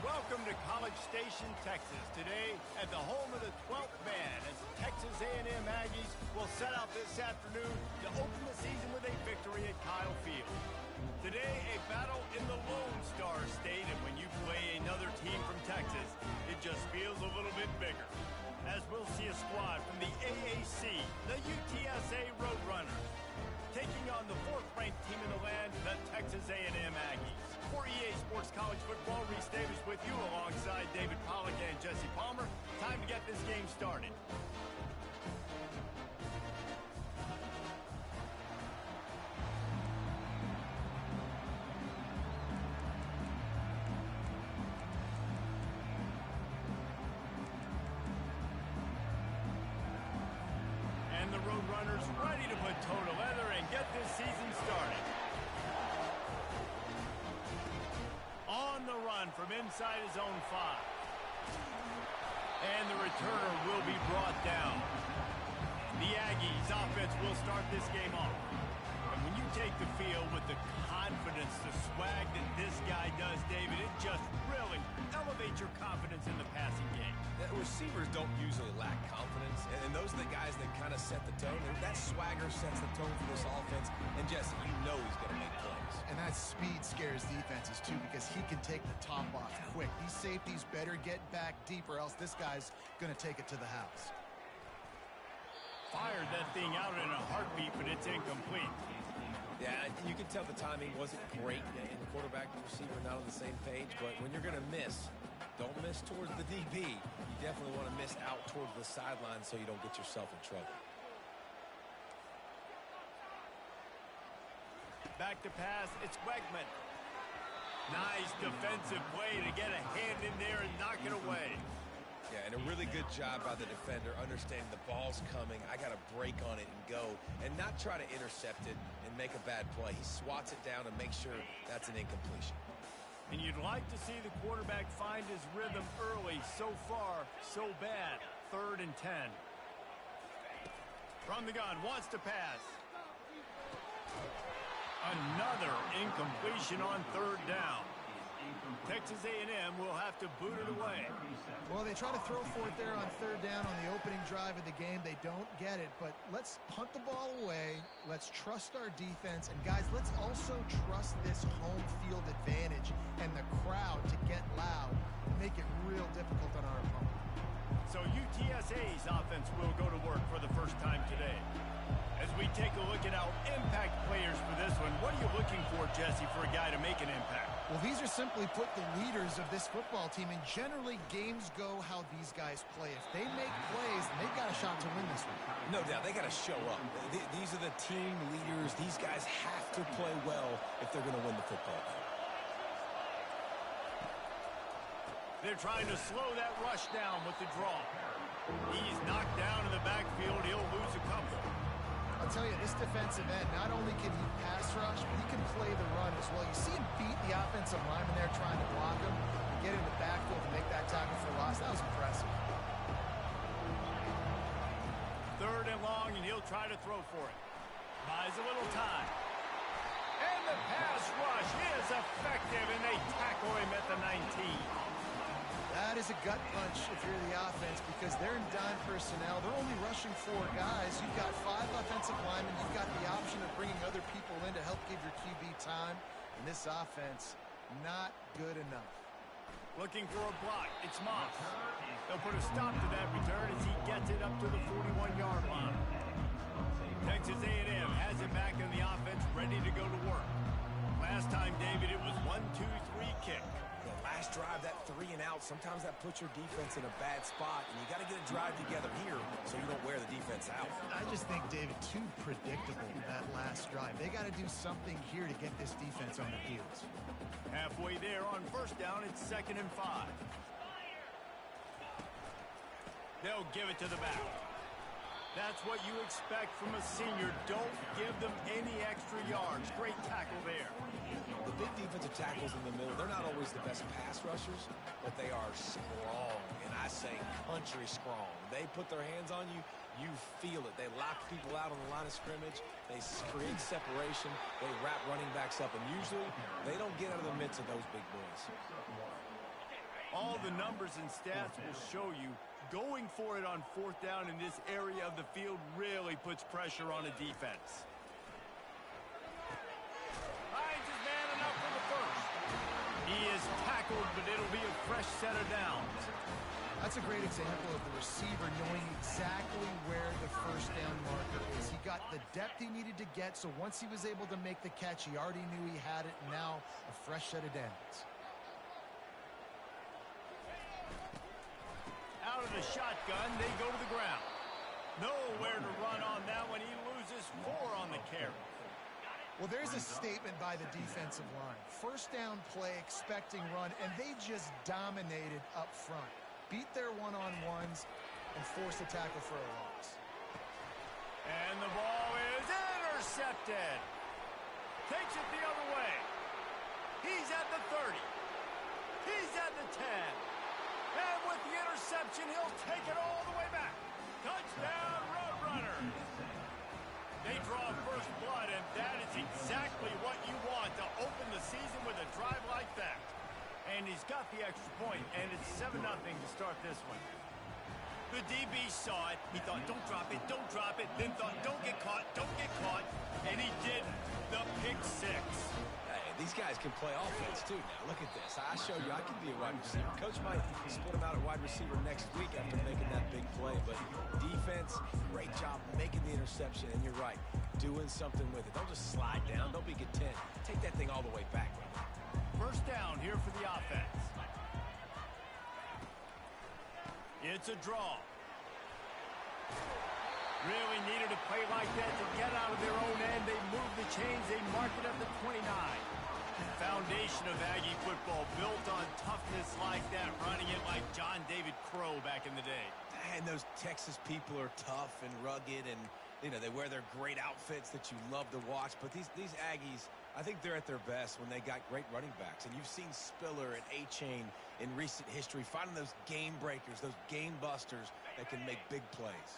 Welcome to College Station, Texas. Today at the home of the 12th man as Texas A&M Aggies will set out this afternoon to open the season with a victory at Kyle Field. Today, a battle in the Lone Star State, and when you play another team from Texas, it just feels a little bit bigger. As we'll see a squad from the AAC, the UTSA Roadrunners, taking on the fourth-ranked team in the land, the Texas A&M Aggies. For EA Sports College Football, Reese Davis with you alongside David Pollack and Jesse Palmer. Time to get this game started. And the Roadrunners ready to put toe to leather and get this season started. On the run from inside his own 5. And the returner will be brought down. The Aggies offense will start this game off. And when you take the field with the confidence, the swag that this guy does, David, it just really elevates your confidence in the passing game. The receivers don't usually lack confidence, and those are the guys that kind of set the tone. That swagger sets the tone for this offense, and Jesse, you know he's going to make plays. And that speed scares defenses, too, because he can take the top off quick. These safeties better get back deep, or else this guy's going to take it to the house. Fired that thing out in a heartbeat, but it's incomplete. Yeah, you can tell the timing wasn't great, and the quarterback and receiver not on the same page, but when you're going to miss, don't miss towards the DB. You definitely want to miss out towards the sideline so you don't get yourself in trouble. Back to pass, it's Wegman. Nice defensive play to get a hand in there and knock it away. Yeah, and a really good job by the defender understanding the ball's coming. I got to break on it and go and not try to intercept it and make a bad play. He swats it down and makes sure that's an incompletion. And you'd like to see the quarterback find his rhythm early. So far, so bad. 3rd and 10. From the gun, wants to pass. Another incompletion on 3rd down. Texas A&M will have to boot it away. Well, they try to throw for it there on 3rd down on the opening drive of the game. They don't get it, but let's punt the ball away. Let's trust our defense. And, guys, let's also trust this home field advantage and the crowd to get loud and make it real difficult on our opponent. So UTSA's offense will go to work for the first time today. As we take a look at our impact players for this one, what are you looking for, Jesse, for a guy to make an impact? Well, these are simply put the leaders of this football team, and generally games go how these guys play. If they make plays, they've got a shot to win this one. No doubt, they got to show up. These are the team leaders. These guys have to play well if they're going to win the football game. They're trying to slow that rush down with the draw. He's knocked down in the backfield. He'll lose a couple. I'll tell you, this defensive end, not only can he pass rush, but he can play the run as well. You see him beat the offensive lineman there trying to block him and get in the backfield to make that tackle for loss. That was impressive. 3rd and long, and he'll try to throw for it. Buys a little time. And the pass rush is effective, and they tackle him at the 19. That is a gut punch if you're the offense because they're in dime personnel. They're only rushing 4 guys. You've got 5 offensive linemen. You've got the option of bringing other people in to help give your QB time. And this offense, not good enough. Looking for a block. It's Moss. They'll put a stop to that return as he gets it up to the 41-yard line. Texas A&M has it back in the offense, ready to go to work. Last time, David, it was 1-2-3 kick. The last drive, that 3 and out, sometimes that puts your defense in a bad spot, and you got to get a drive together here so you don't wear the defense out. I just think, David, too predictable that last drive. They got to do something here to get this defense on their heels. Halfway there on 1st down, it's 2nd and 5. They'll give it to the back. That's what you expect from a senior. Don't give them any extra yards. Great tackle there. The big defensive tackles in the middle, they're not always the best pass rushers, but they are strong, and I say country strong. They put their hands on you, you feel it. They lock people out on the line of scrimmage. They create separation. They wrap running backs up, and usually they don't get out of the midst of those big boys. All the numbers and stats will show you going for it on fourth down in this area of the field really puts pressure on a defense. Finds his man enough for the first. He is tackled, but it'll be a fresh set of downs. That's a great example of the receiver knowing exactly where the first down marker is. He got the depth he needed to get, so once he was able to make the catch, he already knew he had it, and now a fresh set of downs. Out of the shotgun, they go to the ground. Nowhere to run on that one. He loses 4 on the carry. Well, there's a statement by the defensive line. First down play, expecting run, and they just dominated up front. Beat their one-on-ones and forced a tackle for a loss. And the ball is intercepted. Takes it the other way. He's at the 30. He's at the 10. And with the interception, he'll take it all the way back. Touchdown, Roadrunner. They draw first blood, and that is exactly what you want to open the season with a drive like that. And he's got the extra point, and it's 7-0 to start this one. The DB saw it. He thought, don't drop it, then thought, don't get caught, and he didn't. The pick 6. Hey, these guys can play offense, too, now. Look at this. I showed you I can be a wide receiver. Coach might split him out at wide receiver next week after making that big play, but defense, great job making the interception, and you're right, doing something with it. Don't just slide down. Don't be content. Take that thing all the way back, brother. First down here for the offense. It's a draw. Really needed a play like that to get out of their own end. They move the chains. They mark it at the 29. Foundation of Aggie football built on toughness like that, running it like John David Crow back in the day. And those Texas people are tough and rugged, and you know they wear their great outfits that you love to watch. But these Aggies, I think they're at their best when they got great running backs. And you've seen Spiller and A-Chain in recent history finding those game breakers, those game busters that can make big plays.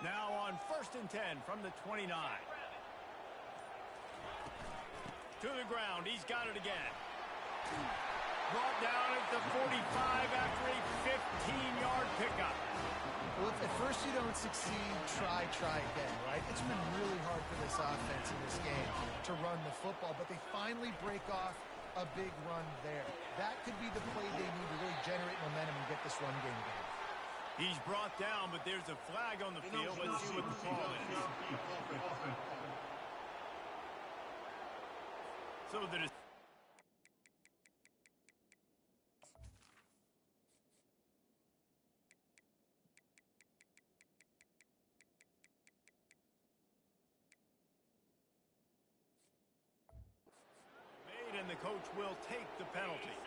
Now on 1st and 10 from the 29. To the ground. He's got it again. Brought down at the 45 after a 15-yard pickup. Well, if at first you don't succeed, try again, right? It's been really hard for this offense in this game to run the football, but they finally break off a big run there. That could be the play they need to really generate momentum and get this run game going. He's brought down, but there's a flag on the field. Let's see what the call is. So that is and the coach will take the penalty.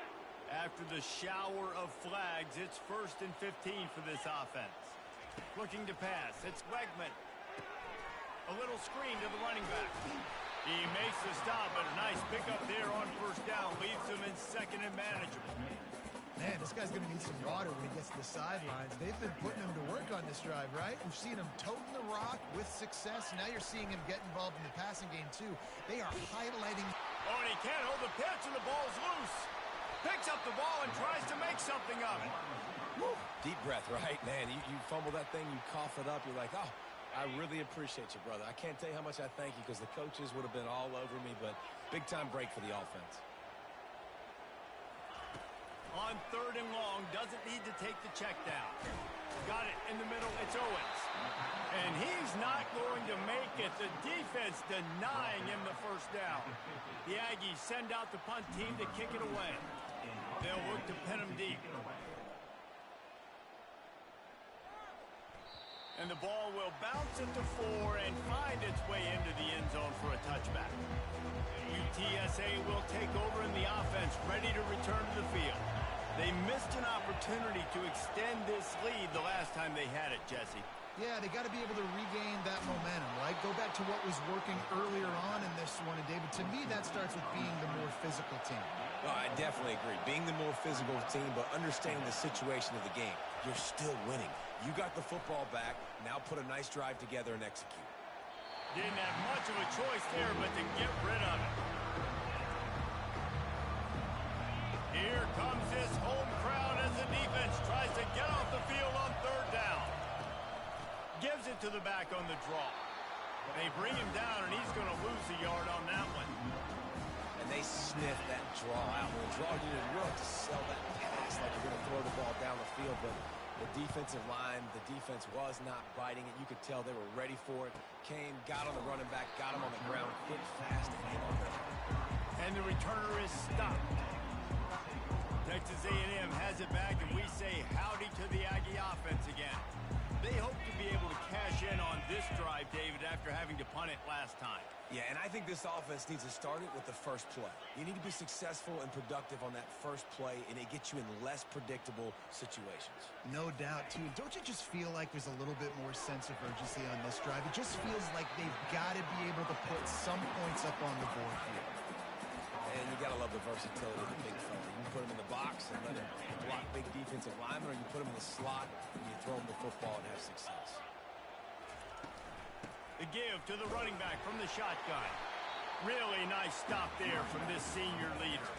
After the shower of flags, it's 1st and 15 for this offense. Looking to pass, it's Wegman. A little screen to the running back. He makes the stop, but a nice pickup there on 1st down. Leaves him in 2nd and manageable. Man, this guy's going to need some water when he gets to the sidelines. They've been putting him to work on this drive, right? We've seen him toting the rock with success. Now you're seeing him get involved in the passing game, too. They are highlighting. Oh, and he can't hold the pitch, and the ball's loose. Picks up the ball and tries to make something of it. Woo. Deep breath, right? Man, you fumble that thing, you cough it up. You're like, oh, I really appreciate you, brother. I can't tell you how much I thank you because the coaches would have been all over me, but big-time break for the offense. On 3rd and long, doesn't need to take the check down. Got it in the middle, it's Owens. And he's not going to make it. The defense denying him the 1st down. The Aggies send out the punt team to kick it away. They'll look to pin him deep. And the ball will bounce into 4 and find its way into the end zone for a touchback. UTSA will take over in the offense, ready to return to the field. They missed an opportunity to extend this lead the last time they had it, Jesse. Yeah, they got to be able to regain that momentum, right? Go back to what was working earlier on in this one. And, David, to me, that starts with being the more physical team. Well, I definitely agree. Being the more physical team, but understanding the situation of the game. You're still winning. You got the football back. Now put a nice drive together and execute. Didn't have much of a choice there, but to get rid of it. Here comes this home crowd the defense tries to get off the field on third down. Gives it to the back on the draw. They bring him down, and he's going to lose a yard on that one. And they sniff that draw out. The draw unit will have to sell that pass like you're going to throw the ball down the field, but the defensive line, the defense was not biting it. You could tell they were ready for it. Came, got on the running back, got him on the ground, hit fast, and hit on there. And the returner is stopped. Texas A&M has it back, and we say howdy to the Aggie offense again. They hope to be able to cash in on this drive, David, after having to punt it last time. Yeah, and I think this offense needs to start it with the first play. You need to be successful and productive on that first play, and it gets you in less predictable situations. No doubt, too. Don't you just feel like there's a little bit more sense of urgency on this drive? It just feels like they've got to be able to put some points up on the board here. And you got to love the versatility of the big fella. You can put him in the box and let him block big defensive linemen, or you put him in the slot and you throw him the football and have success. The give to the running back from the shotgun. Really nice stop there from this senior leader.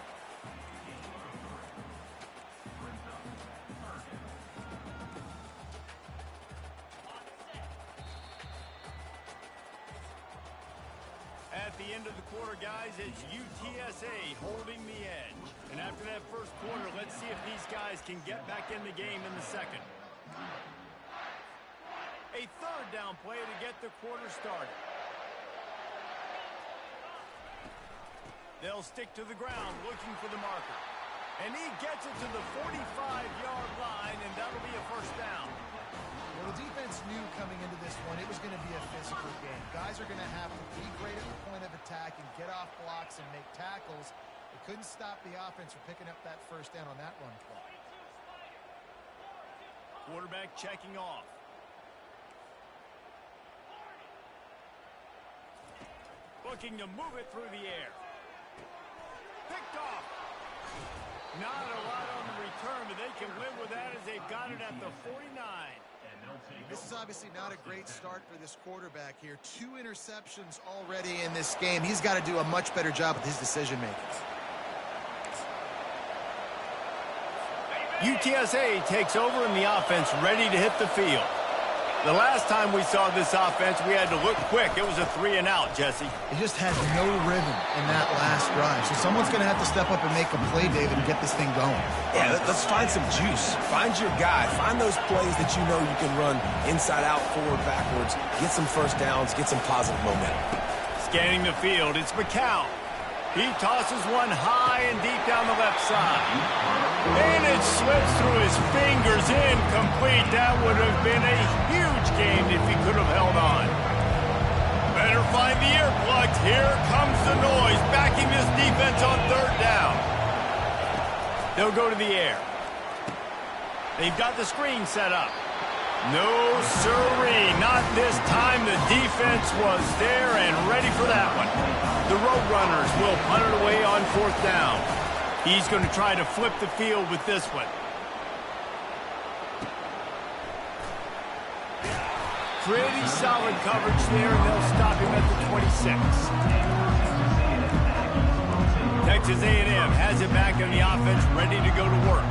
At the end of the quarter, guys, it's UTSA holding the edge. And after that first quarter, let's see if these guys can get back in the game in the second. A third down play to get the quarter started. They'll stick to the ground looking for the marker. And he gets it to the 45-yard line, and that'll be a first down. Well, the defense knew coming into this one it was going to be a physical game. Guys are going to have to be great at the point of attack and get off blocks and make tackles. They couldn't stop the offense from picking up that first down on that run play. Quarterback checking off. Looking to move it through the air. Picked off. Not a lot on the return, but they can live with that as they've got it at the 49. This is obviously not a great start for this quarterback here. 2 interceptions already in this game. He's got to do a much better job with his decision-making. UTSA takes over in the offense, ready to hit the field. The last time we saw this offense, we had to look quick. It was a 3-and-out, Jesse. It just had no rhythm in that last drive. So someone's going to have to step up and make a play, David, and get this thing going. Yeah, let's find some juice. Find your guy. Find those plays that you know you can run inside out, forward, backwards. Get some first downs. Get some positive momentum. Scanning the field, it's McCown. He tosses one high and deep down the left side. And it slips through his fingers, incomplete. That would have been a huge game if he could have held on. Better find the earplugs. Here comes the noise, backing this defense on third down. They'll go to the air. They've got the screen set up. No siree, not this time. The defense was there and ready for that one. The Roadrunners will punt it away on fourth down. He's going to try to flip the field with this one. Pretty solid coverage there, and they'll stop him at the 26. Texas A&M has it back on the offense, ready to go to work.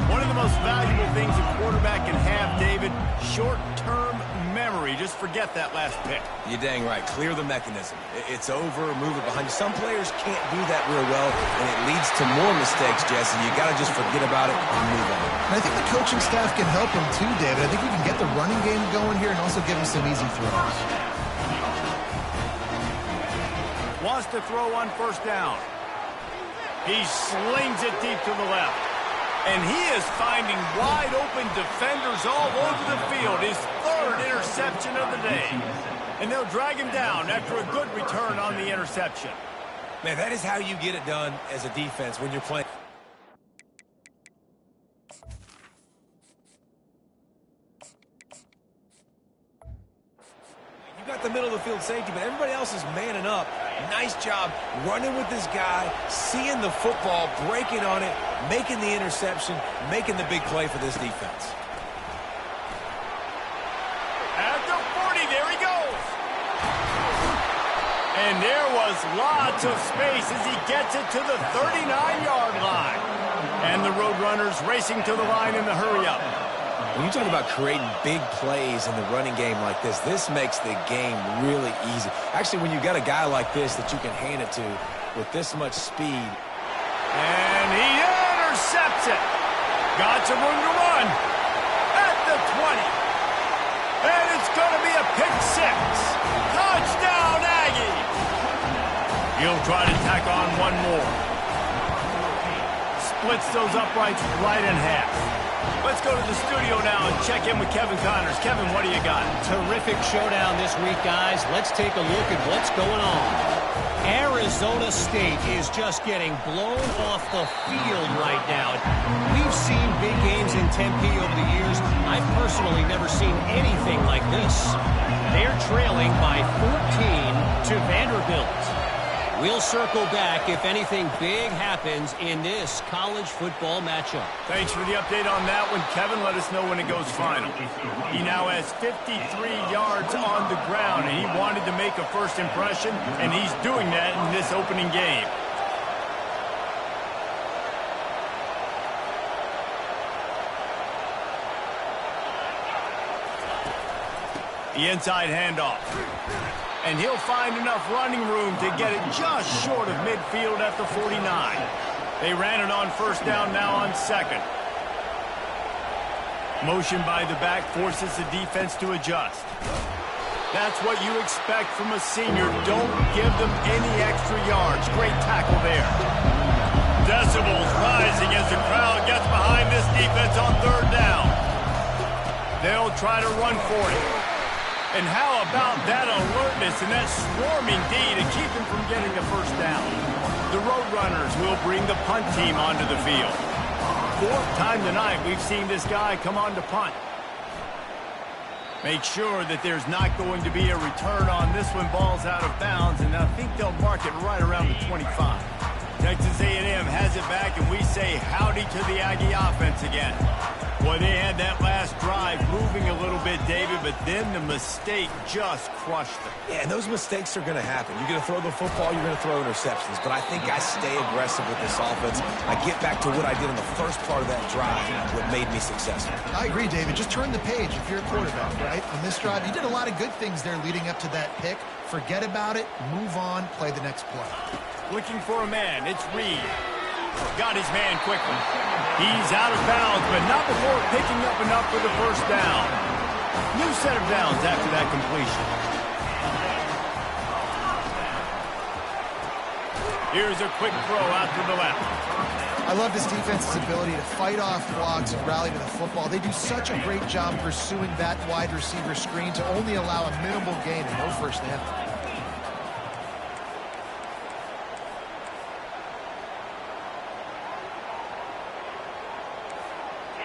One of the most valuable things a quarterback can have, David, short-term memory. Just forget that last pick. You're dang right. Clear the mechanism. It's over, move it behind you. Some players can't do that real well, and it leads to more mistakes, Jesse. You got to just forget about it and move on. And I think the coaching staff can help him too, David. I think you can get the running game going here and also give him some easy throws. Wants to throw on first down. He slings it deep to the left. And he is finding wide-open defenders all over the field. His third interception of the day. And they'll drag him down after a good return on the interception. Man, that is how you get it done as a defense when you're playing. You got the middle of the field safety, but everybody else is manning up. Nice job running with this guy, seeing the football, breaking on it, making the interception, making the big play for this defense. At the 40, there he goes. And there was lots of space as he gets it to the 39-yard line. And the Roadrunners racing to the line in the hurry-up. When you talk about creating big plays in the running game like this, this makes the game really easy. Actually, when you got a guy like this that you can hand it to with this much speed. And he intercepts it. Got some room to run at the 20. And it's going to be a pick six. Touchdown, Aggie. He'll try to tack on one more. Splits those uprights right in half. Let's go to the studio now and check in with Kevin Connors. Kevin, what do you got? Terrific showdown this week, guys. Let's take a look at what's going on. Arizona State is just getting blown off the field right now. We've seen big games in Tempe over the years. I've personally never seen anything like this. They're trailing by 14 to Vanderbilt. We'll circle back if anything big happens in this college football matchup. Thanks for the update on that one, Kevin. Let us know when it goes final. He now has 53 yards on the ground, and he wanted to make a first impression, and he's doing that in this opening game. The inside handoff. And he'll find enough running room to get it just short of midfield at the 49. They ran it on first down, now on second. Motion by the back forces the defense to adjust. That's what you expect from a senior. Don't give them any extra yards. Great tackle there. Decibels rising as the crowd gets behind this defense on third down. They'll try to run for it. And how about that alertness and that swarming D to keep him from getting the first down? The Roadrunners will bring the punt team onto the field. Fourth time tonight we've seen this guy come on to punt. Make sure that there's not going to be a return on this one. Ball's out of bounds, and I think they'll mark it right around the 25. Texas A&M has it back, and we say howdy to the Aggie offense again. Boy, they had that last drive moving a little bit, David, but then the mistake just crushed them. Yeah, and those mistakes are going to happen. You're going to throw the football, you're going to throw interceptions. But I think I stay aggressive with this offense. I get back to what I did in the first part of that drive, what made me successful. I agree, David. Just turn the page if you're a quarterback, right? On this drive, you did a lot of good things there leading up to that pick. Forget about it, move on, play the next play. Looking for a man, it's Reed. Got his man quickly. He's out of bounds, but not before picking up enough for the first down. New set of downs after that completion. Here's a quick throw out to the left. I love this defense's ability to fight off blocks and rally to the football. They do such a great job pursuing that wide receiver screen to only allow a minimal gain and no first down.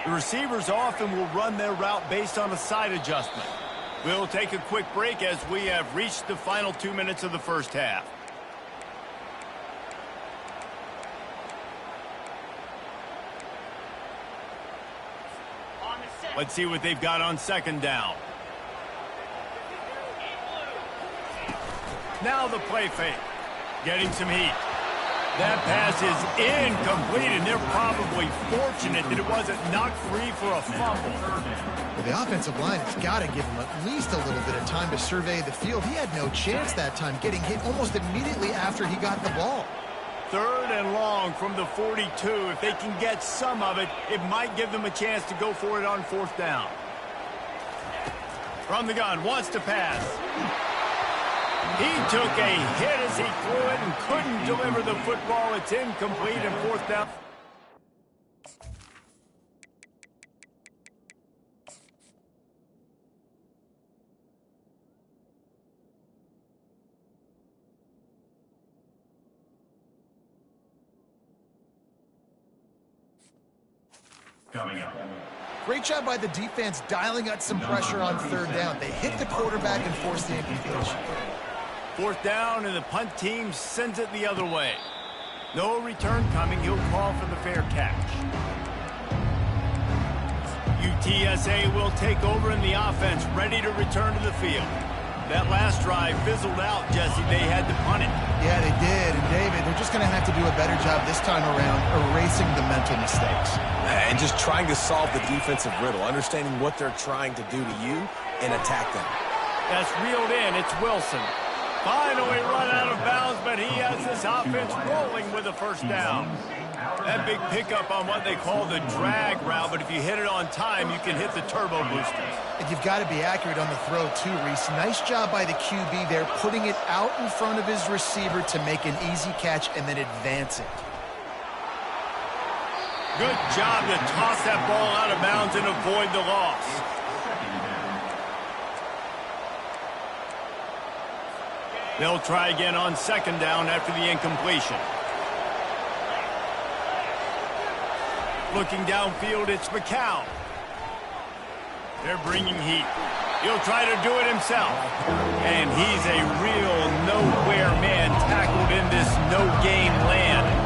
The receivers often will run their route based on a side adjustment. We'll take a quick break as we have reached the final 2 minutes of the first half. Let's see what they've got on second down. Now the play fake. Getting some heat. That pass is incomplete, and they're probably fortunate that it wasn't knocked free for a fumble. Well, the offensive line has got to give him at least a little bit of time to survey the field. He had no chance that time, getting hit almost immediately after he got the ball. Third and long from the 42. If they can get some of it, it might give them a chance to go for it on fourth down. From the gun, wants to pass. He took a hit as he threw it and couldn't deliver the football. It's incomplete and fourth down. Coming up. Great job by the defense dialing up some pressure on third down. They hit the quarterback and forced the incompletion. Fourth down, and the punt team sends it the other way. No return coming. He'll call for the fair catch. UTSA will take over in the offense, ready to return to the field. That last drive fizzled out, Jesse. They had to punt it. Yeah, they did. And, David, they're just going to have to do a better job this time around erasing the mental mistakes. And just trying to solve the defensive riddle, understanding what they're trying to do to you and attack them. That's reeled in. It's Wilson. Finally run out of bounds, but he has this offense rolling with a first down. That big pickup on what they call the drag route, but if you hit it on time, you can hit the turbo boosters. And you've got to be accurate on the throw, too, Reese. Nice job by the QB there, putting it out in front of his receiver to make an easy catch and then advance it. Good job to toss that ball out of bounds and avoid the loss. They'll try again on second down after the incompletion. Looking downfield, it's McCown. They're bringing heat. He'll try to do it himself. And he's a real nowhere man tackled in this no-game land.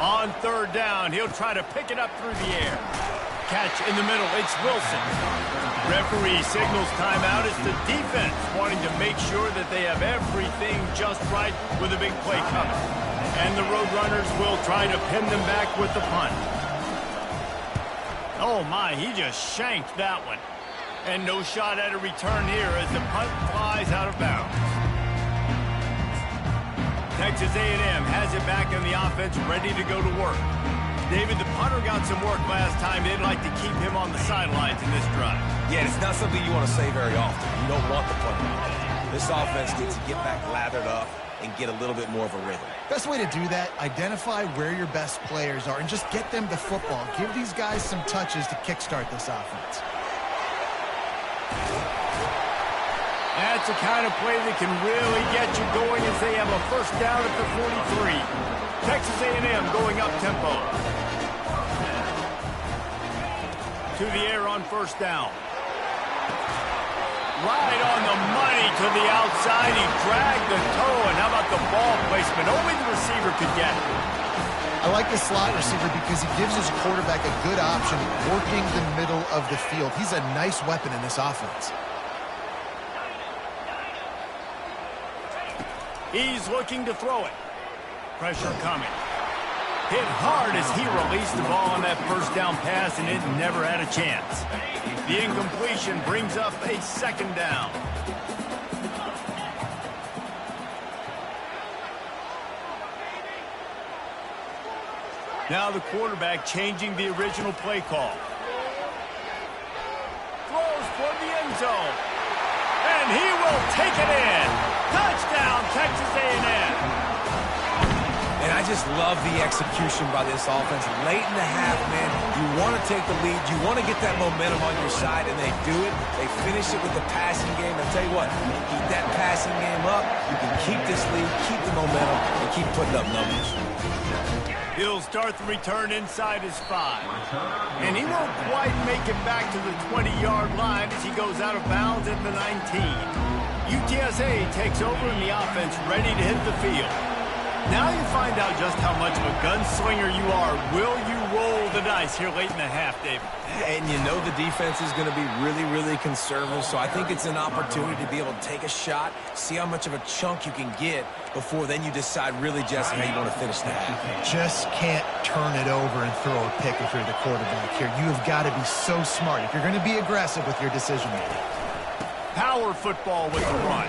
On third down, he'll try to pick it up through the air. Catch in the middle, it's Wilson. Referee signals timeout. It's the defense wanting to make sure that they have everything just right with a big play coming. And the Roadrunners will try to pin them back with the punt. Oh my, he just shanked that one. And no shot at a return here as the punt flies out of bounds. Texas A&M has it back in the offense, ready to go to work. David, the punter got some work last time. They'd like to keep him on the sidelines in this drive. Yeah, it's not something you want to say very often. You don't want the punter. This offense needs to get back lathered up and get a little bit more of a rhythm. Best way to do that, identify where your best players are and just get them the football. Give these guys some touches to kickstart this offense. That's the kind of play that can really get you going as they have a first down at the 43. Texas A&M going up tempo. To the air on first down. Right on the money to the outside. He dragged the toe, and how about the ball placement? Only the receiver could get it. I like the slot receiver because he gives his quarterback a good option working the middle of the field. He's a nice weapon in this offense. He's looking to throw it. Pressure coming. Hit hard as he released the ball on that first down pass, and it never had a chance. The incompletion brings up a second down. Now the quarterback changing the original play call. Throws for the end zone. And he will take it in. Touchdown, Texas A&M. And I just love the execution by this offense. Late in the half, man, you want to take the lead. You want to get that momentum on your side, and they do it. They finish it with the passing game. I'll tell you what, keep that passing game up. You can keep this lead, keep the momentum, and keep putting up numbers. He'll start the return inside his 5. And he won't quite make it back to the 20-yard line as he goes out of bounds at the 19. UTSA takes over in the offense, ready to hit the field. Now you find out just how much of a gunslinger you are. Will you roll the dice here late in the half, David? And you know the defense is going to be really, really conservative, so I think it's an opportunity to be able to take a shot, see how much of a chunk you can get before then you decide really, Jesse, how you want to finish the half. Just can't turn it over and throw a pick if you're the quarterback here. You have got to be so smart if you're going to be aggressive with your decision-making. Power football with the run.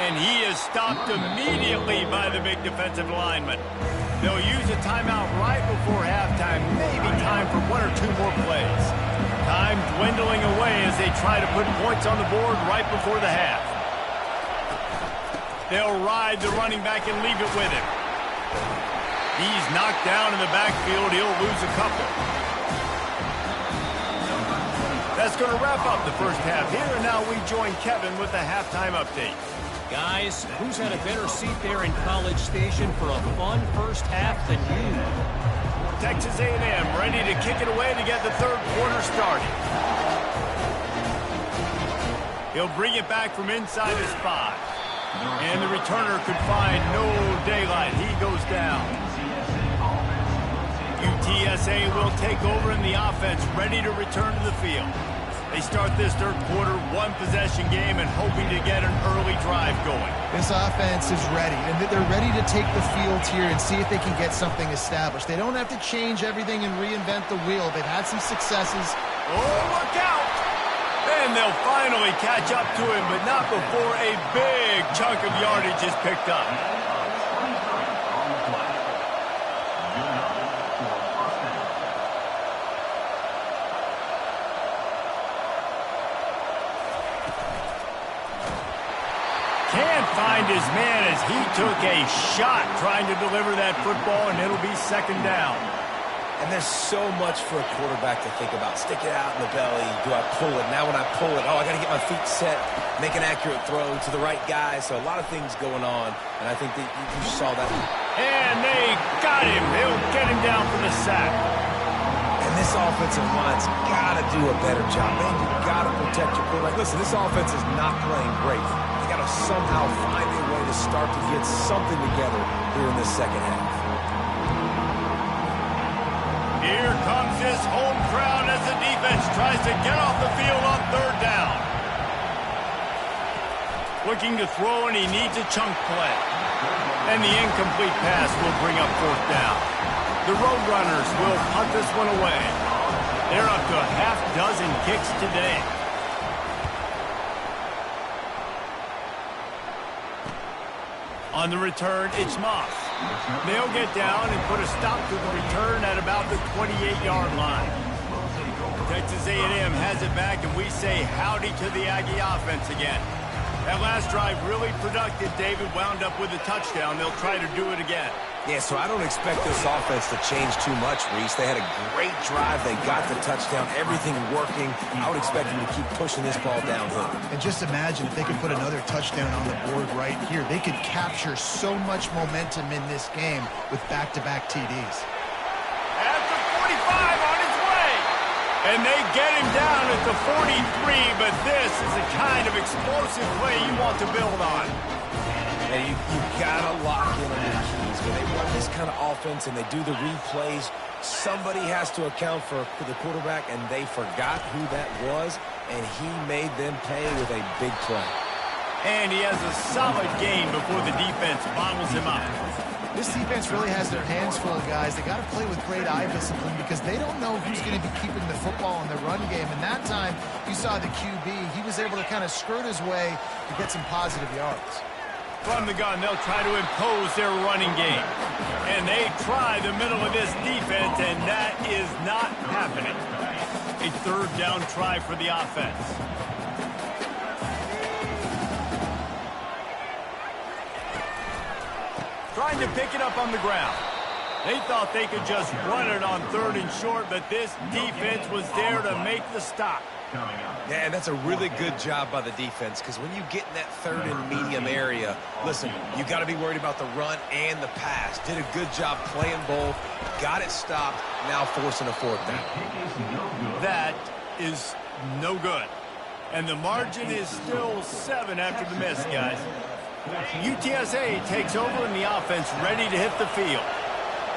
And he is stopped immediately by the big defensive lineman. They'll use a timeout right before halftime, maybe time for 1 or 2 more plays. Time dwindling away as they try to put points on the board right before the half. They'll ride the running back and leave it with him. He's knocked down in the backfield. He'll lose a couple. That's going to wrap up the first half here, and now we join Kevin with the halftime update. Guys, who's had a better seat there in College Station for a fun first half than you? Texas A&M ready to kick it away to get the third quarter started. He'll bring it back from inside his 5. And the returner could find no daylight. He goes down. UTSA will take over in the offense, ready to return to the field. They start this third quarter, one-possession game, and hoping to get an early drive going. This offense is ready, and they're ready to take the field here and see if they can get something established. They don't have to change everything and reinvent the wheel. They've had some successes. Oh, look out! And they'll finally catch up to him, but not before a big chunk of yardage is picked up. Can't find his man as he took a shot trying to deliver that football, and it'll be second down. And there's so much for a quarterback to think about. Stick it out in the belly. Do I pull it? Now when I pull it, I got to get my feet set, make an accurate throw to the right guy. So a lot of things going on, and I think that you saw that. And they got him. They'll get him down for the sack. And this offensive line's got to do a better job. Man, you got to protect your quarterback. Listen, this offense is not playing great. They got to somehow find a way to start to get something together here in this second half. Here comes his home crowd as the defense tries to get off the field on third down. Looking to throw, and he needs a chunk play. And the incomplete pass will bring up fourth down. The Roadrunners will punt this one away. They're up to a half dozen kicks today. On the return, it's Moss. They'll get down and put a stop to the return at about the 28-yard line. Texas A&M has it back, and we say howdy to the Aggie offense again. That last drive really productive. David wound up with a touchdown. They'll try to do it again. Yeah, so I don't expect this offense to change too much, Reese. They had a great drive. They got the touchdown. Everything working. I would expect them to keep pushing this ball downhill. And just imagine if they could put another touchdown on the board right here. They could capture so much momentum in this game with back-to-back TDs. At the 45 on his way. And they get him down at the 43, but this is the kind of explosive play you want to build on. And you got to lock in on the keys. When they run this kind of offense and they do the replays, somebody has to account for the quarterback, and they forgot who that was, and he made them pay with a big play. And he has a solid game before the defense bottles him up. This defense really has their hands full, guys. They got to play with great eye discipline because they don't know who's going to be keeping the football in the run game. And that time, you saw the QB. He was able to kind of skirt his way to get some positive yards. From the gun, they'll try to impose their running game. And they try the middle of this defense, and that is not happening. A third down try for the offense. Trying to pick it up on the ground. They thought they could just run it on third and short, but this defense was there to make the stop. Yeah, and that's a really good job by the defense, because when you get in that third and medium area, listen, you got to be worried about the run and the pass. Did a good job playing both, got it stopped, now forcing a fourth down. That is no good. And the margin is still 7 after the miss, guys. UTSA takes over in the offense, ready to hit the field.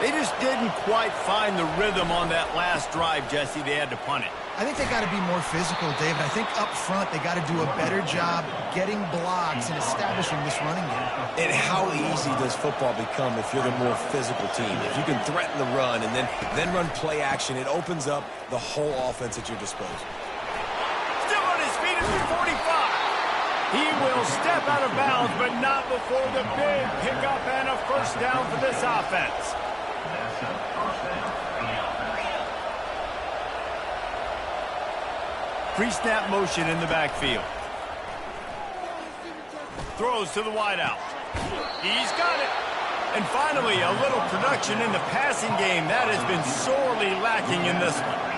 They just didn't quite find the rhythm on that last drive, Jesse. They had to punt it. I think they got to be more physical, David. I think up front they got to do a better job getting blocks and establishing this running game. And how easy does football become if you're the more physical team? If you can threaten the run and then run play action, it opens up the whole offense at your disposal. Still on his feet at the 45. He will step out of bounds, but not before the big pickup and a first down for this offense. Pre-snap motion in the backfield. Throws to the wideout. He's got it. And finally, a little production in the passing game. That has been sorely lacking in this one.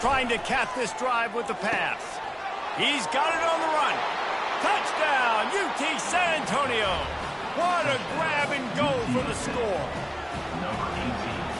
trying to cap this drive with the pass. He's got it on the run. Touchdown, UT San Antonio. What a grab and go for the score.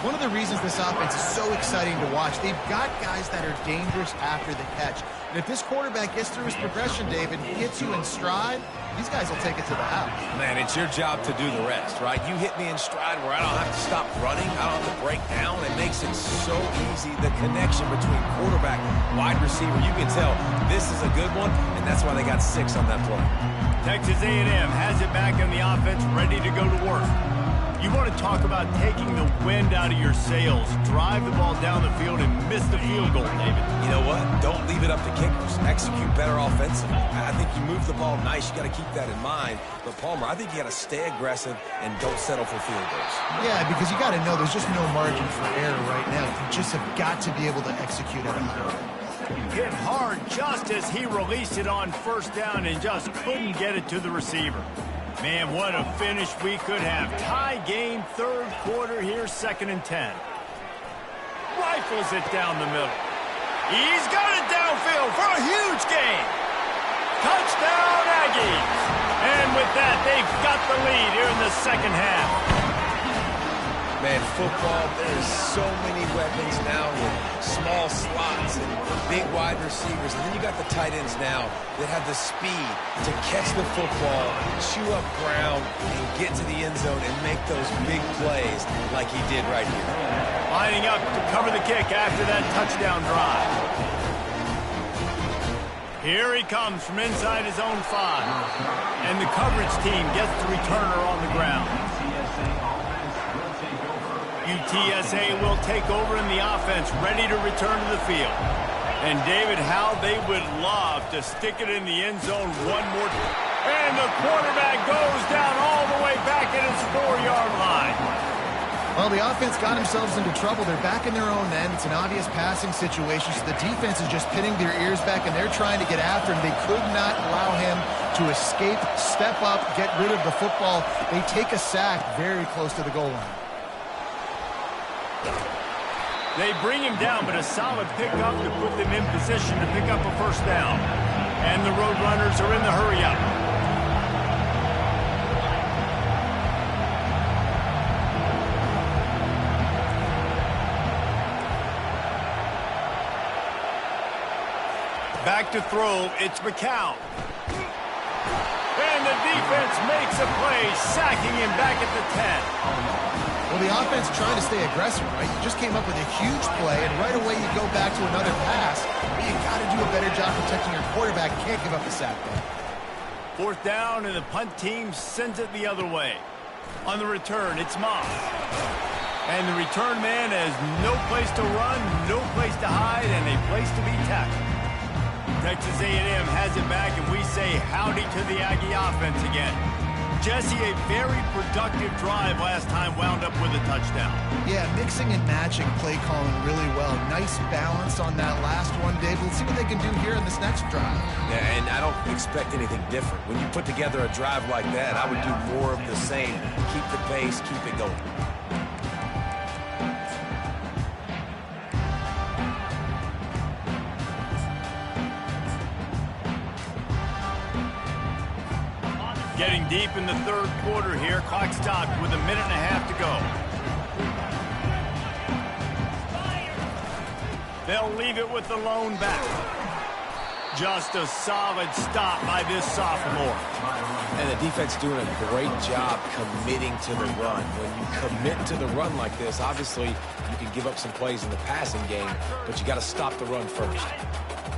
One of the reasons this offense is so exciting to watch, they've got guys that are dangerous after the catch. And if this quarterback gets through his progression, David, he hits you in stride, these guys will take it to the house. Man, it's your job to do the rest, right? You hit me in stride where I don't have to stop running. I don't have to break down. It makes it so easy. The connection between quarterback, wide receiver, you can tell this is a good one, and that's why they got 6 on that play. Texas A&M has it back in the offense, ready to go to work. You want to talk about taking the wind out of your sails. Drive the ball down the field and miss the field goal, David. You know what? Don't leave it up to kickers. Execute better offensively. I think you move the ball nice. You got to keep that in mind. But, Palmer, I think you got to stay aggressive and don't settle for field goals. Yeah, because you got to know there's just no margin for error right now. You just have got to be able to execute at a high level. Hit hard just as he released it on first down and just couldn't get it to the receiver. Man, what a finish we could have. Tie game, third quarter here, 2nd and 10. Rifles it down the middle. He's got it downfield for a huge gain. Touchdown, Aggies. And with that, they've got the lead here in the second half. Man, football, there's so many weapons now with small slots and big wide receivers. And then you got the tight ends now that have the speed to catch the football, chew up ground, and get to the end zone and make those big plays like he did right here. Lining up to cover the kick after that touchdown drive. Here he comes from inside his own 5. And the coverage team gets the returner on the ground. UTSA will take over in the offense, ready to return to the field. And David, how they would love to stick it in the end zone one more time. And the quarterback goes down all the way back at his 4-yard line. Well, the offense got themselves into trouble. They're back in their own end. It's an obvious passing situation, so the defense is just pinning their ears back, and they're trying to get after him. They could not allow him to escape, step up, get rid of the football. They take a sack very close to the goal line. They bring him down, but a solid pickup to put them in position to pick up a first down. And the Roadrunners are in the hurry-up. Back to throw, it's McCown. And the defense makes a play, sacking him back at the 10. Well, the offense trying to stay aggressive, right? You just came up with a huge play, and right away you go back to another pass. But you got to do a better job protecting your quarterback. You can't give up the sack there. 4th down, and the punt team sends it the other way. On the return, it's Moss. And the return man has no place to run, no place to hide, and a place to be tackled. Texas A&M has it back, and we say howdy to the Aggie offense again. Jesse, a very productive drive last time wound up with a touchdown. Yeah, mixing and matching play calling really well. Nice balance on that last one, Dave. Let's see what they can do here in this next drive. Yeah, and I don't expect anything different. When you put together a drive like that, I would do more of the same. Keep the pace, keep it going. Getting deep in the third quarter here. Clock stopped with 1.5 minutes to go. They'll leave it with the lone back. Just a solid stop by this sophomore. And the defense doing a great job committing to the run. When you commit to the run like this, obviously you can give up some plays in the passing game, but you got to stop the run first.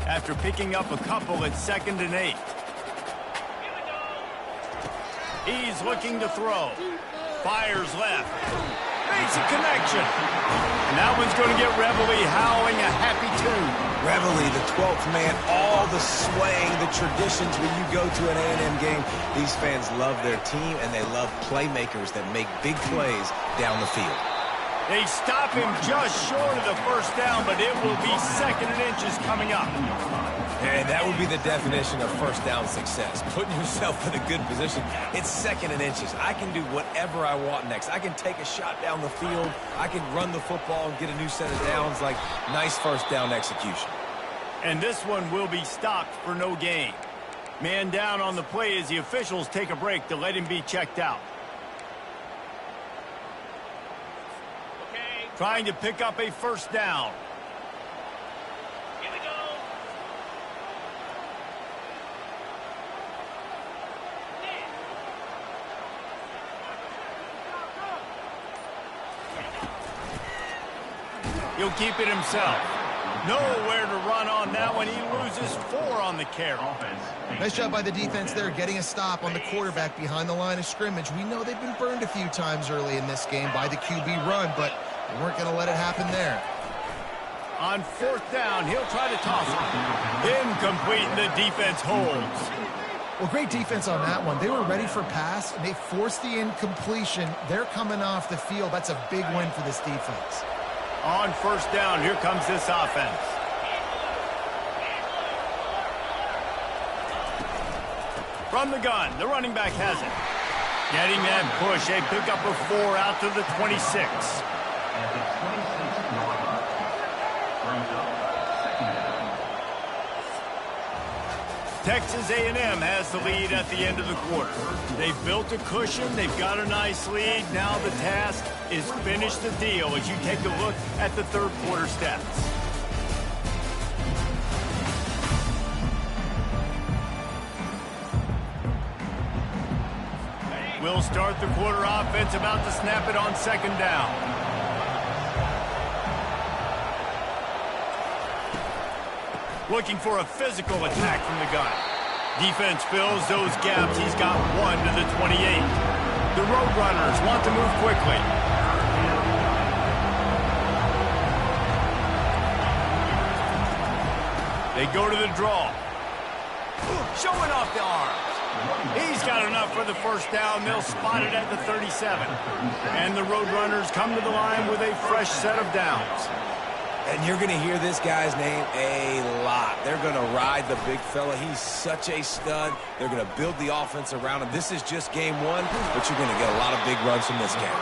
After picking up a couple at 2nd and 8. He's looking to throw. Fires left. Makes a connection. And that one's going to get Reveille howling a happy tune. Reveille, the 12th man, all the swaying, the traditions when you go to an A&M game. These fans love their team, and they love playmakers that make big plays down the field. They stop him just short of the first down, but it will be 2nd and inches coming up. And that would be the definition of first down success. Putting yourself in a good position. It's 2nd and inches. I can do whatever I want next. I can take a shot down the field. I can run the football and get a new set of downs. Like, nice first down execution. And this one will be stopped for no gain. Man down on the play as the officials take a break to let him be checked out. Okay. Trying to pick up a first down. Here we go. He'll keep it himself. Nowhere to run on that one. He loses 4 on the carry. Nice job by the defense there, getting a stop on the quarterback behind the line of scrimmage. We know they've been burned a few times early in this game by the QB run, but we weren't going to let it happen there. On 4th down, he'll try to toss it. Incomplete, and the defense holds. Well, great defense on that one. They were ready for pass, and they forced the incompletion. They're coming off the field. That's a big win for this defense. On 1st down, here comes this offense. From the gun, the running back has it. Getting that push, a pickup of 4 out to the 26. At the 26-yard line, brings up 2nd down. Texas A&M has the lead at the end of the quarter. They've built a cushion. They've got a nice lead. Now the task is finish the deal as you take a look at the 3rd quarter stats. We'll start the quarter offense about to snap it on 2nd down. Looking for a physical attack from the gun. Defense fills those gaps. He's got 1 to the 28. The Roadrunners want to move quickly. They go to the draw. Showing off the arms. He's got enough for the first down. They'll spot it at the 37. And the Roadrunners come to the line with a fresh set of downs. And you're going to hear this guy's name a lot. They're going to ride the big fella. He's such a stud. They're going to build the offense around him. This is just game 1, but you're going to get a lot of big runs from this game.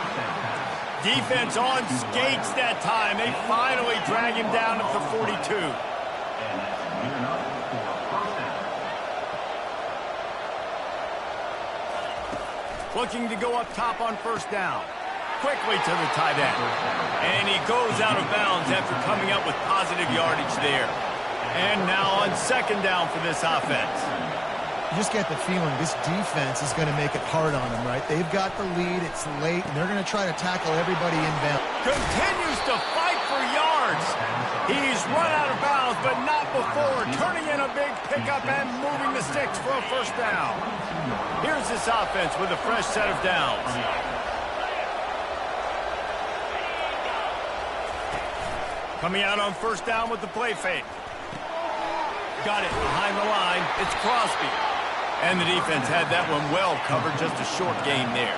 Defense on skates that time. They finally drag him down at the 42. And that's near enough for a first down. Looking to go up top on 1st down. Quickly to the tight end. And he goes out of bounds after coming up with positive yardage there. And now on 2nd down for this offense. You just get the feeling this defense is going to make it hard on them, right? They've got the lead. It's late, and they're going to try to tackle everybody inbound. Continues to fight for yards. He's run out of bounds, but not before. Turning in a big pickup and moving the sticks for a first down. Here's this offense with a fresh set of downs. Coming out on 1st down with the play fake. Got it behind the line. It's Crosby. And the defense had that one well covered. Just a short gain there.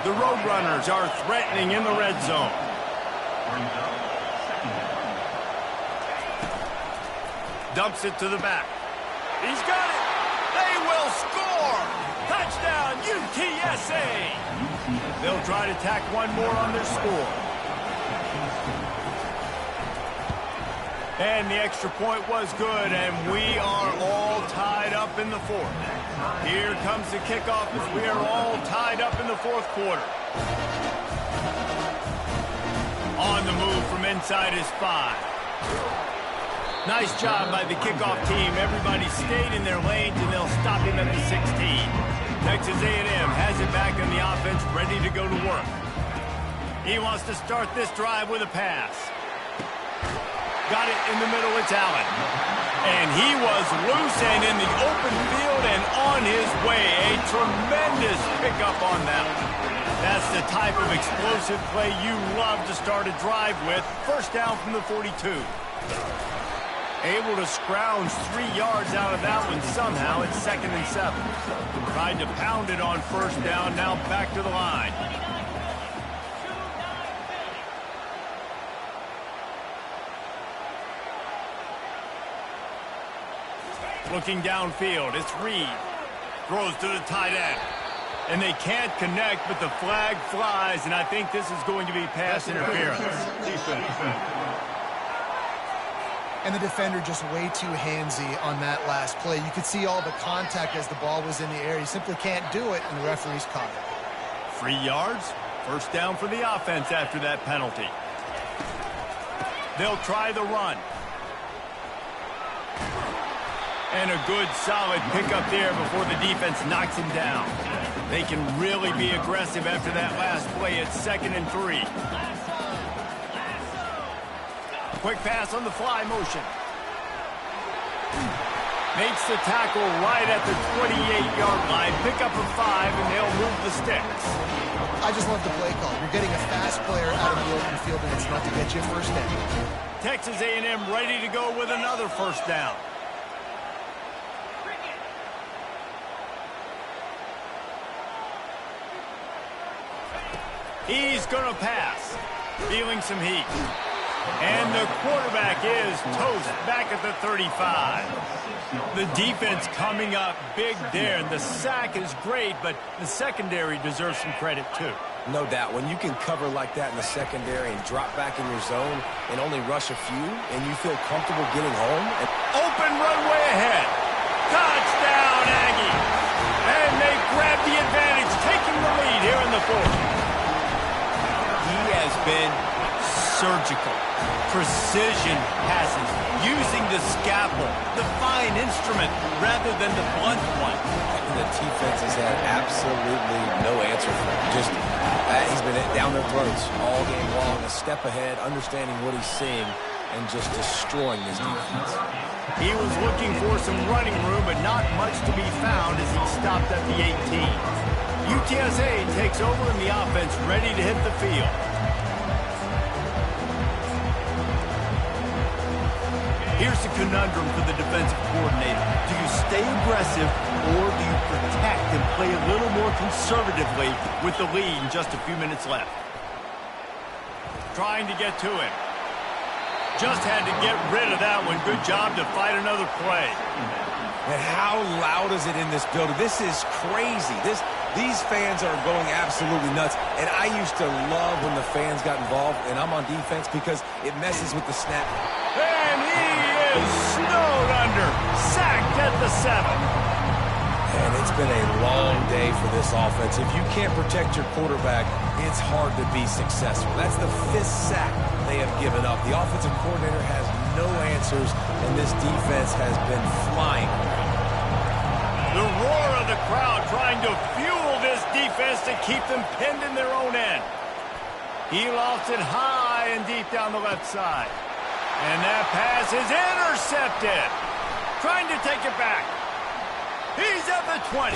The Roadrunners are threatening in the red zone. Dumps it to the back. He's got it. They will score. Touchdown, UTSA. They'll try to tack one more on their score. And the extra point was good, and we are all tied up in the 4th. Here comes the kickoff as we are all tied up in the 4th quarter. On the move from inside his 5. Nice job by the kickoff team. Everybody stayed in their lanes, and they'll stop him at the 16. Texas A&M has it back in the offense, ready to go to work. He wants to start this drive with a pass. Got it in the middle, it's Allen. And he was loose and in the open field and on his way. A tremendous pickup on that one. That's the type of explosive play you love to start a drive with. First down from the 42. Able to scrounge 3 yards out of that one somehow. It's 2nd and 7. Tried to pound it on 1st down, now back to the line. Looking downfield, it's Reed. Throws to the tight end. And they can't connect, but the flag flies, and I think this is going to be pass interference. And the defender just way too handsy on that last play. You could see all the contact as the ball was in the air. He simply can't do it, and the referee's caught it. 3 yards, first down for the offense after that penalty. They'll try the run. And a good, solid pickup there before the defense knocks him down. They can really be aggressive after that last play. It's 2nd and 3. Quick pass on the fly motion. Makes the tackle right at the 28-yard line. Pick up a 5, and they'll move the sticks. I just love the play call. You're getting a fast player out of the open field, and it's not to get you a first down. Texas A&M ready to go with another first down. He's going to pass. Feeling some heat. And the quarterback is toast back at the 35. The defense coming up big there. The sack is great, but the secondary deserves some credit too. No doubt. When you can cover like that in the secondary and drop back in your zone and only rush a few, and you feel comfortable getting home. Open runway ahead. Touchdown, Aggie. And they grab the advantage, taking the lead here in the 4th. He has been surgical. Precision passes, using the scalpel, the fine instrument, rather than the blunt one. And the defense has had absolutely no answer for him. Just, he's been down their throats all game long, a step ahead, understanding what he's seeing, and just destroying this defense. He was looking for some running room, but not much to be found as he stopped at the 18. UTSA takes over in the offense, ready to hit the field. Here's the conundrum for the defensive coordinator. Do you stay aggressive, or do you protect and play a little more conservatively with the lead and just a few minutes left? Trying to get to him. Just had to get rid of that one. Good job to fight another play. And how loud is it in this building? This is crazy. These fans are going absolutely nuts. And I used to love when the fans got involved, and I'm on defense because it messes with the snap. And he is snowed under. Sacked at the 7. And it's been a long day for this offense. If you can't protect your quarterback, it's hard to be successful. That's the 5th sack they have given up. The offensive coordinator has no answers, and this defense has been flying. The roar of the crowd trying to fuel this defense to keep them pinned in their own end. He lofts it high and deep down the left side. And that pass is intercepted. Trying to take it back. He's at the 20.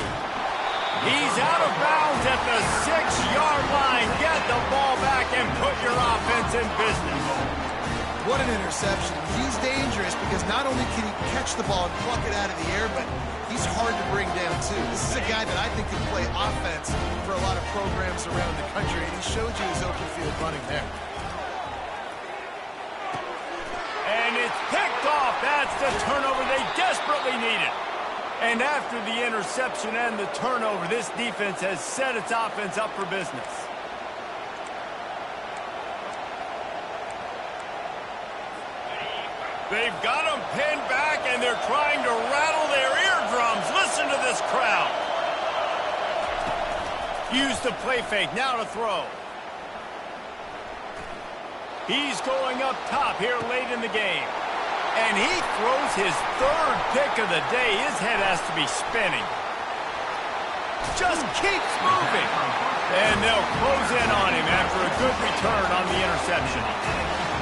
He's out of bounds at the 6-yard line. Get the ball back and put your offense in business. What an interception. He's dangerous because not only can he catch the ball and pluck it out of the air, but he's hard to bring down too. This is a guy that I think can play offense for a lot of programs around the country, and he showed you his open field running there. And it's picked off. That's the turnover they desperately needed. And after the interception and the turnover, this defense has set its offense up for business. They've got them pinned back, and they're trying to rattle their eardrums. Listen to this crowd. Use the play fake. Now to throw. He's going up top here late in the game. And he throws his 3rd pick of the day. His head has to be spinning. Just keeps moving. And they'll close in on him after a good return on the interception.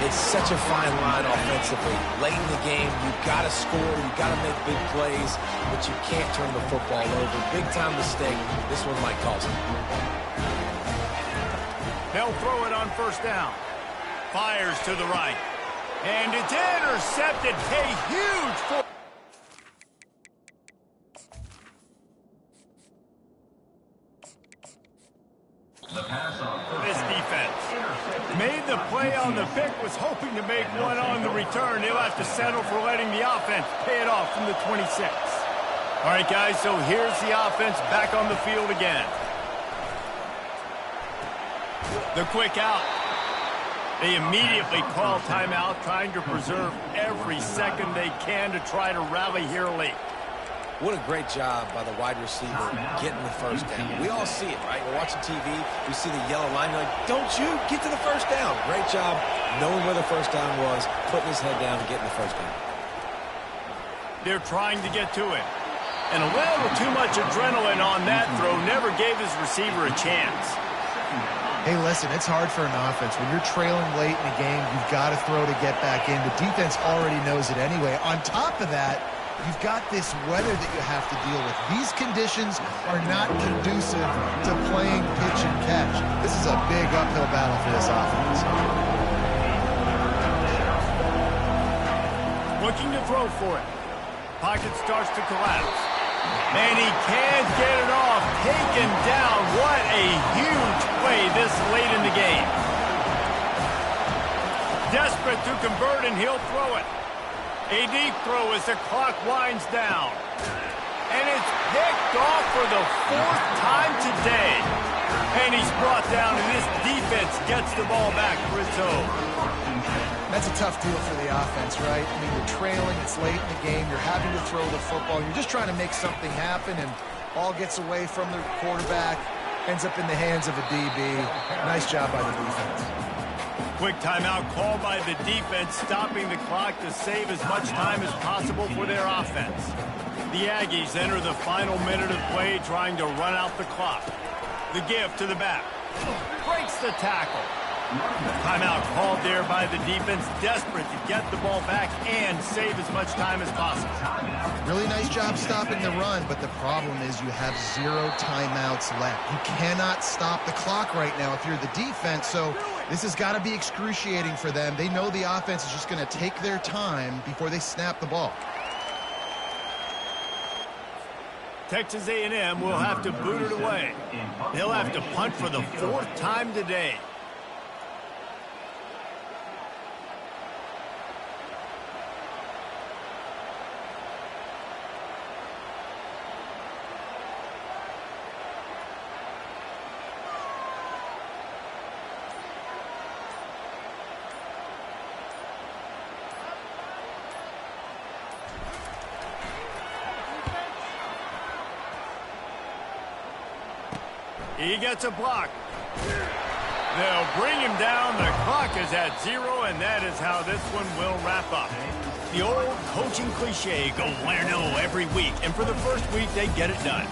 It's such a fine line offensively. Late in the game, you've got to score, you've got to make big plays, but you can't turn the football over. Big-time mistake. This one might cost him. They'll throw it on first down. Fires to the right. And it's intercepted. A huge force. The pass on This defense made made the play on the pick, was hoping to make one on the return. They'll have to settle for letting the offense pay it off from the 26. All right, guys, so here's the offense back on the field again. The quick out. They immediately call timeout, trying to preserve every second they can to try to rally here late. What a great job by the wide receiver getting the first down. We all see it, right? We're watching TV. We see the yellow line. You're like, don't you get to the first down. Great job knowing where the first down was, putting his head down and getting the first down. They're trying to get to it. And a little too much adrenaline on that throw never gave his receiver a chance. Hey, listen, it's hard for an offense. When you're trailing late in a game, you've got to throw to get back in. The defense already knows it anyway. On top of that, you've got this weather that you have to deal with. These conditions are not conducive to playing pitch and catch. This is a big uphill battle for this offense. Looking to throw for it. Pocket starts to collapse. And he can't get it off. Taken down. What a huge play this late in the game. Desperate to convert, and he'll throw it. A deep throw as the clock winds down. And it's picked off for the 4th time today. And he's brought down, and this defense gets the ball back for its own. That's a tough deal for the offense, right? I mean, you're trailing, it's late in the game, you're having to throw the football, you're just trying to make something happen, and ball gets away from the quarterback, ends up in the hands of a DB. Nice job by the defense. Quick timeout called by the defense, stopping the clock to save as much time as possible for their offense. The Aggies enter the final minute of play, trying to run out the clock. The give to the back. Breaks the tackle. Timeout called there by the defense, desperate to get the ball back and save as much time as possible. Really nice job stopping the run, but the problem is you have 0 timeouts left. You cannot stop the clock right now if you're the defense, so this has got to be excruciating for them. They know the offense is just going to take their time before they snap the ball. Texas A&M will have to boot it away. They'll have to punt for the 4th time today. He gets a block. They'll bring him down. The clock is at 0, and that is how this one will wrap up. The old coaching cliche, go 1-0 every week, and for the first week, they get it done.